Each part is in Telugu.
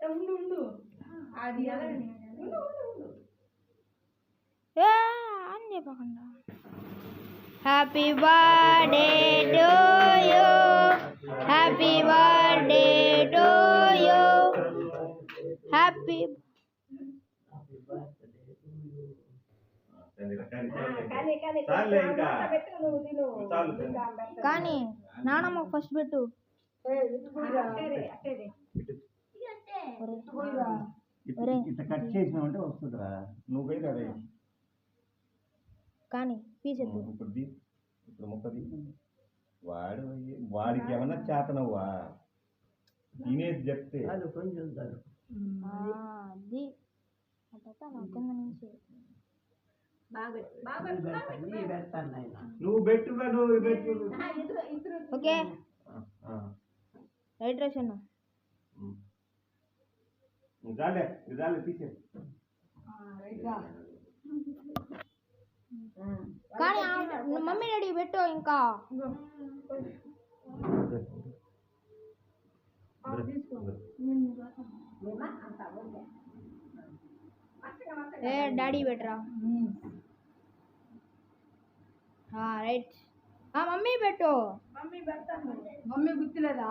ఉండు ఉండు అది అని చెప్పకుండా happy birthday to you, happy birthday to you, happy కానీ నానమ్మ ఫస్ట్ పెట్టు. ఇట్లా కట్ చేసినామంటే వస్తుందిరా. నువ్వు పోయిరా కానీ పీసెద్దు. ఇప్పుడు ముక్కది వాడికి ఏమన్నా చేతనవ్వా తినేది చెప్తే అది కొంచెం అది కింద నుంచి నువ్వు పెట్టుగా నువ్వు పెట్టు. ఓకే రైట్ రేషన్ చాలే చాలే తీసే. కానీ మమ్మీ డాడీ పెట్టు ఇంకా. ఏ డాడీ పెట్టరా. రైట్ మమ్మీ పెట్టు. మమ్మీ గుర్తులేదా?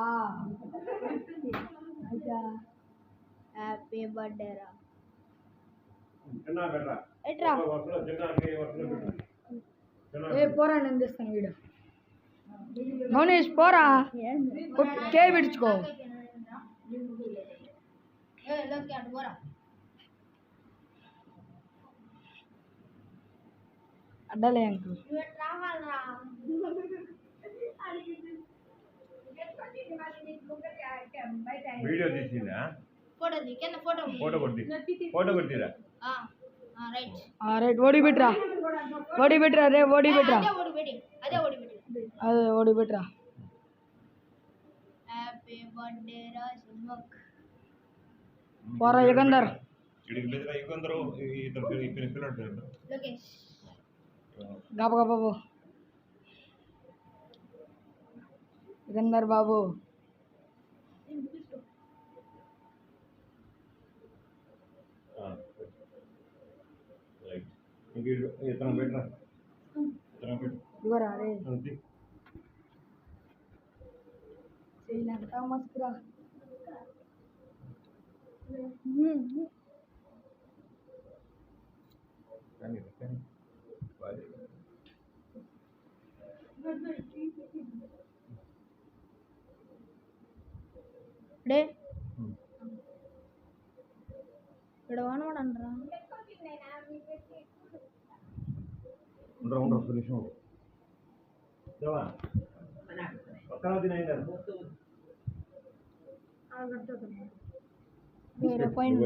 హ్యాపీ బర్త్డే రా. ఏ పోరా నేను తెస్తాను వీడియో. మౌనేష్ పోరా కే పెట్టుకో. అడ్డలే అంకు వీడియో తీసిందా? ఫోటో కొట్టిరా. రైట్ ఓడి పెట్టరా. ఓడి పెట్టరా రే ఓడి పెట్టరా. అదే ఓడి పెట్టరా. హ్యాపీ బర్త్డే రా సినిమాక్. పోరా యుగంధర్. లోకేష్ గబ బాబు యుగంధర్ బాబు. ఇవరా రే శ్రీలంక మస్కురా. డే ఇక్కడ వానవాడనరా. ఉండరు నిమిషం పాయింట్